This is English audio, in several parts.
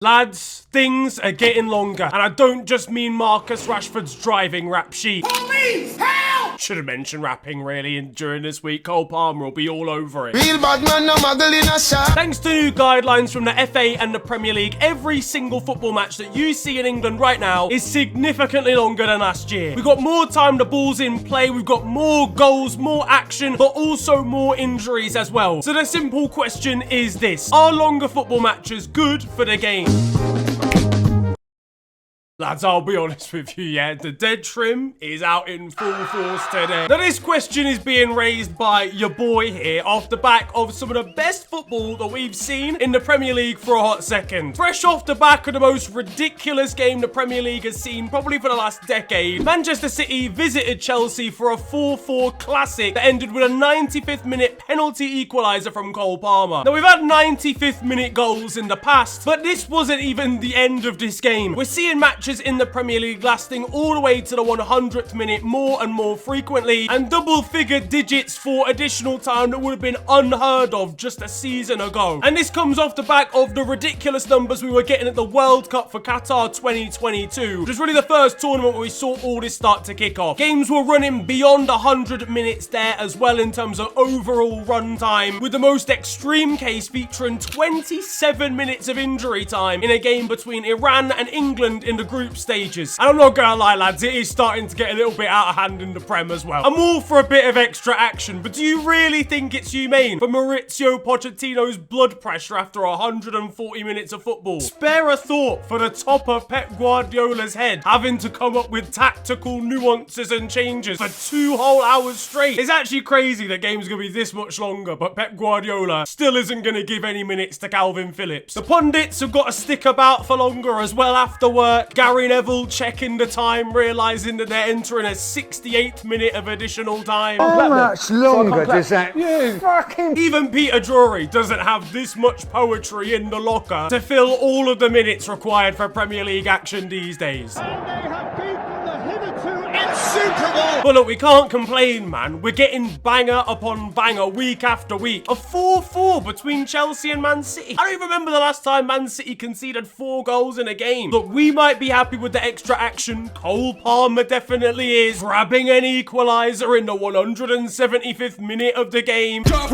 Lads, things are getting longer, and I don't just mean Marcus Rashford's driving rap sheet. Police, help! Should have mentioned rapping really, and during this week, Cole Palmer will be all over it. Real bad man, no muggle in a shot. Thanks to new guidelines from the FA and the Premier League, every single football match that you see in England right now is significantly longer than last year. We've got more time, the ball's in play, we've got more goals, more action, but also more injuries as well. So the simple question is this: are longer football matches good for the game? Lads, I'll be honest with you, yeah, the dead trim is out in full force today. Now, this question is being raised by your boy here off the back of some of the best football that we've seen in the Premier League for a hot second. Fresh off the back of the most ridiculous game the Premier League has seen probably for the last decade, Manchester City visited Chelsea for a 4-4 classic that ended with a 95th minute penalty equaliser from Cole Palmer. Now, we've had 95th minute goals in the past, but this wasn't even the end of this game. We're seeing matches in the Premier League lasting all the way to the 100th minute more and more frequently, and double-figure digits for additional time that would have been unheard of just a season ago. And this comes off the back of the ridiculous numbers we were getting at the World Cup for Qatar 2022, which was really the first tournament where we saw all this start to kick off. Games were running beyond 100 minutes there as well in terms of overall run time, with the most extreme case featuring 27 minutes of injury time in a game between Iran and England in the group stages. And I'm not gonna lie, lads, it is starting to get a little bit out of hand in the Prem as well. I'm all for a bit of extra action, but do you really think it's humane for Mauricio Pochettino's blood pressure after 140 minutes of football? Spare a thought for the top of Pep Guardiola's head having to come up with tactical nuances and changes for 2 whole hours straight. It's actually crazy that game's gonna be this much longer, but Pep Guardiola still isn't gonna give any minutes to Calvin Phillips. The pundits have got to stick about for longer as well after work. Gary Neville checking the time, realising that they're entering a 68th minute of additional time. How much longer does that? Even Peter Drury doesn't have this much poetry in the locker to fill all of the minutes required for Premier League action these days. But look, we can't complain, man. We're getting banger upon banger week after week. A 4-4 between Chelsea and Man City. I don't even remember the last time Man City conceded 4 goals in a game. Look, we might be happy with the extra action. Cole Palmer definitely is. Grabbing an equaliser in the 175th minute of the game. And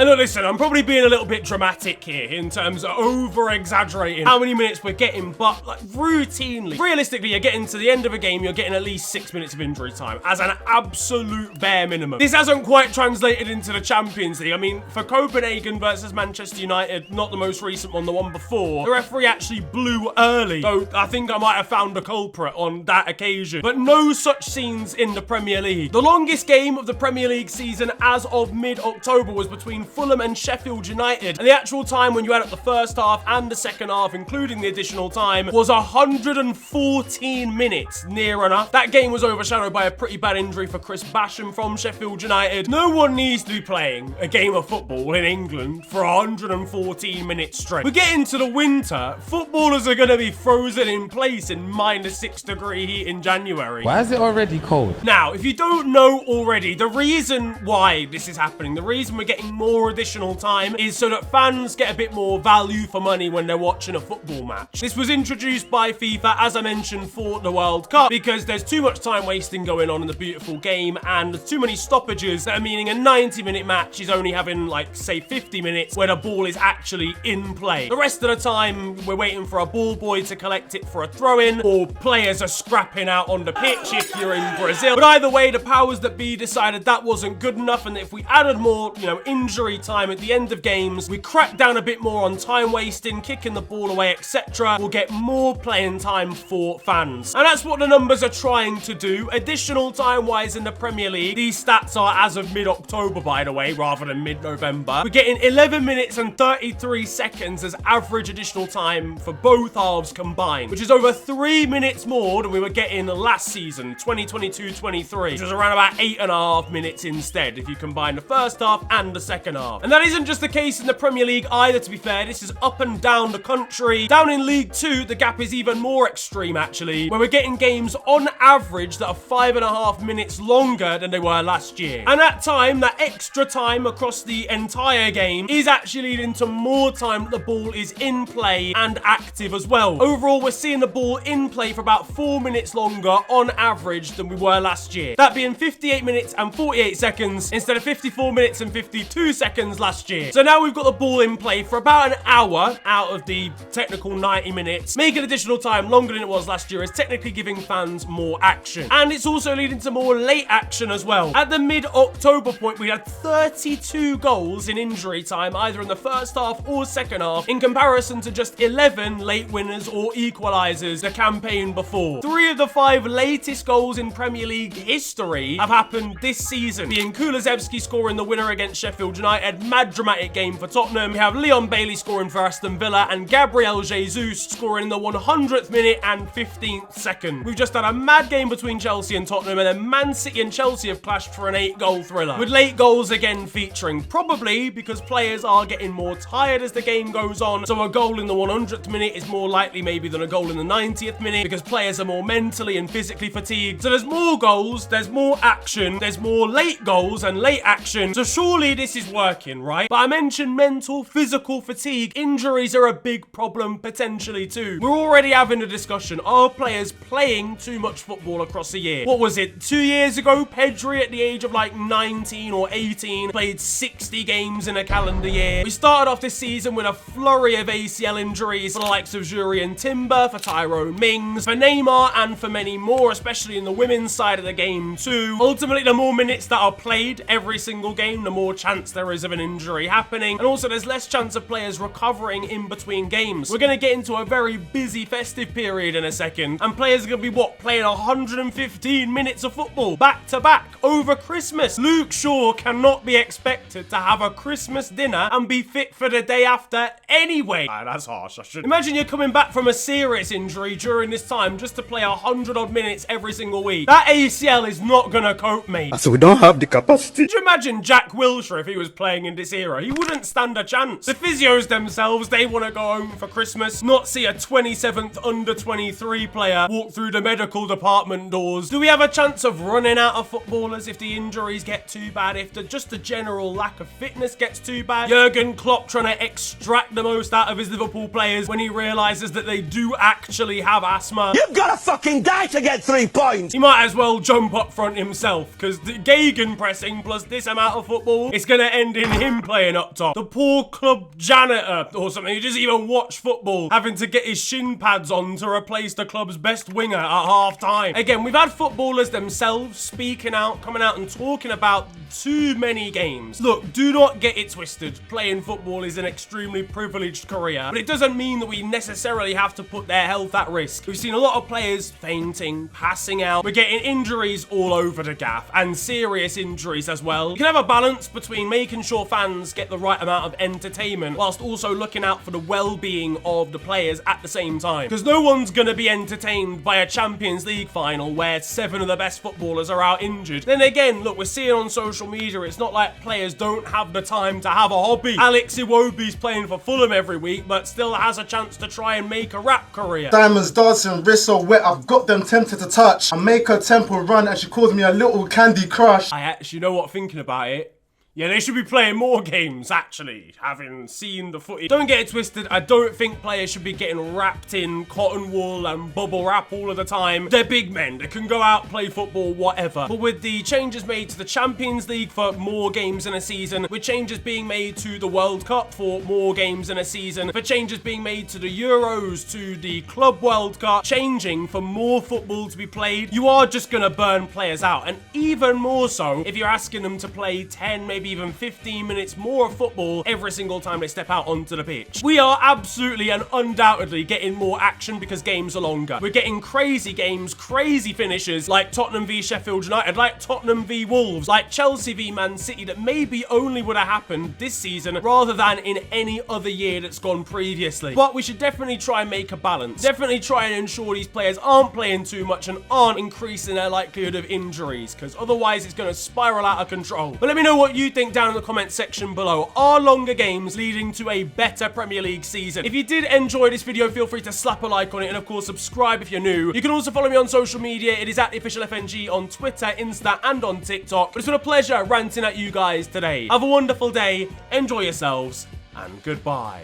look, listen, I'm probably being a little bit dramatic here in terms of over-exaggerating how many minutes we're getting, but like routinely, realistically, you're getting to the end of a game, you're getting at least 6 minutes of injury time as an absolute bare minimum. This hasn't quite translated into the Champions League. I mean, for Copenhagen versus Manchester United, not the most recent one, the one before, the referee actually blew early. So I think I might have found a culprit on that occasion. But no such scenes in the Premier League. The longest game of the Premier League season as of mid-October was between Fulham and Sheffield United. And the actual time when you add up the first half and the second half, including the additional time, was 114 minutes, near enough. That game was overshadowed by a pretty bad injury for Chris Basham from Sheffield United. No one needs to be playing a game of football in England for 114 minutes straight. We get into the winter, footballers are going to be frozen in place in -6-degree heat in January. Why is it already cold? Now, if you don't know already, the reason why this is happening, the reason we're getting more additional time is so that fans get a bit more value for money when they're watching a football match. This was introduced by FIFA, as I mentioned, for the World Cup, because there's too much time wasting going on in the beautiful game, and there's too many stoppages that are meaning a 90-minute match is only having, like, say 50 minutes where the ball is actually in play. The rest of the time, we're waiting for a ball boy to collect it for a throw-in, or players are scrapping out on the pitch if you're in Brazil. But either way, the powers that be decided that wasn't good enough, and that if we added more, injury time at the end of games, we crack down a bit more on time wasting, kicking the ball away, etc., we'll get more playing time for fans. And that's what the numbers are trying to do. Additional time-wise in the Premier League, these stats are as of mid-October, by the way, rather than mid-November. We're getting 11 minutes and 33 seconds as average additional time for both halves combined, which is over 3 minutes more than we were getting last season, 2022-23, which was around about 8.5 minutes instead, if you combine the first half and the second half. And that isn't just the case in the Premier League either, to be fair. This is up and down the country. Down in League 2, the gap is even more extreme, actually, where we're getting games on average that are 5.5 minutes longer than they were last year. And that time, that extra time across the entire game, is actually leading to more time that the ball is in play and active as well. Overall, we're seeing the ball in play for about 4 minutes longer on average than we were last year. That being 58 minutes and 48 seconds instead of 54 minutes and 52 seconds last year. So now we've got the ball in play for about an hour out of the technical 90 minutes. Making additional time longer than it was last year is technically giving fans more action. And it's also leading to more late action as well. At the mid-October point, we had 32 goals in injury time, either in the first half or second half, in comparison to just 11 late winners or equalizers the campaign before. 3 of the 5 latest goals in Premier League history have happened this season, being Kulusevski scoring the winner against Sheffield United, mad dramatic game for Tottenham. We have Leon Bailey scoring for Aston Villa and Gabriel Jesus scoring in the 100th minute and 15th second. We've just had a mad game between Chelsea and Tottenham, and then Man City and Chelsea have clashed for an 8-goal thriller, with late goals again featuring, probably because players are getting more tired as the game goes on. So a goal in the 100th minute is more likely maybe than a goal in the 90th minute, because players are more mentally and physically fatigued. So there's more goals, there's more action, there's more late goals and late action. So surely this is working, right? But I mentioned mental, physical fatigue. Injuries are a big problem potentially too. We're already having a discussion. Are players playing too much football across a year? What was it? 2 years ago, Pedri at the age of like 19 or 18 played 60 games in a calendar year. We started off this season with a flurry of ACL injuries for the likes of Jurrien Timber, for Tyrone Mings, for Neymar, and for many more, especially in the women's side of the game too. Ultimately, the more minutes that are played every single game, the more chance there is of an injury happening. And also, there's less chance of players recovering in between games. We're going to get into a very busy festive period in a second, and players are going to be, playing 115 minutes of football back to back over Christmas. Luke Shaw cannot be expected to have a Christmas dinner and be fit for the day after anyway. That's harsh. I should imagine you're coming back from a serious injury during this time just to play 100-odd minutes every single week. That ACL is not going to cope, mate. So we don't have the capacity. Could you imagine Jack Wilshere if he was playing in this era? He wouldn't stand a chance. The physios themselves, they want to go home for Christmas, not see a 27th under-23 player walk through the medical department doors. Do we have a chance of running out of footballers if the injuries get too bad, if just the general lack of fitness gets too bad? Jurgen Klopp trying to extract the most out of his Liverpool players when he realises that they do actually have asthma. You've got to fucking die to get 3 points! He might as well jump up front himself, because the Gegen pressing plus this amount of football, it's going to end in him playing up top. The poor club janitor or something who doesn't even watch football, having to get his shin pads on to replace the club's best winger at half time. Again, we've had footballers themselves speaking out, coming out and talking about too many games. Look, do not get it twisted. Playing football is an extremely privileged career, but it doesn't mean that we necessarily have to put their health at risk. We've seen a lot of players fainting, passing out. We're getting injuries all over the gaff, and serious injuries as well. You can have a balance between making sure fans get the right amount of entertainment whilst also looking out for the well-being of the players at the same time. Because no one's going to be entertained by a Champions League final where 7 of the best footballers are out injured. Then again, look, we're seeing on social media, it's not like players don't have the time to have a hobby. Alex Iwobi's playing for Fulham every week, but still has a chance to try and make a rap career. Diamonds dancing, wrists so wet, I've got them tempted to touch. I make her tempo run and she calls me a little Candy Crush. I actually know what, thinking about it, yeah, they should be playing more games, actually, having seen the footage. Don't get it twisted, I don't think players should be getting wrapped in cotton wool and bubble wrap all of the time. They're big men, they can go out, play football, whatever. But with the changes made to the Champions League for more games in a season, with changes being made to the World Cup for more games in a season, for changes being made to the Euros, to the Club World Cup, changing for more football to be played, you are just gonna burn players out. And even more so if you're asking them to play 10, maybe even 15 minutes more of football every single time they step out onto the pitch. We are absolutely and undoubtedly getting more action because games are longer. We're getting crazy games, crazy finishes like Tottenham v Sheffield United, like Tottenham v Wolves, like Chelsea v Man City that maybe only would have happened this season rather than in any other year that's gone previously. But we should definitely try and make a balance. Definitely try and ensure these players aren't playing too much and aren't increasing their likelihood of injuries, because otherwise it's going to spiral out of control. But let me know what you think down in the comment section below. Are longer games leading to a better Premier League season? If you did enjoy this video, feel free to slap a like on it, and of course subscribe if you're new. You can also follow me on social media. It is at @officialfng on Twitter, Insta, and on TikTok. But it's been a pleasure ranting at you guys today. Have a wonderful day, enjoy yourselves, and goodbye.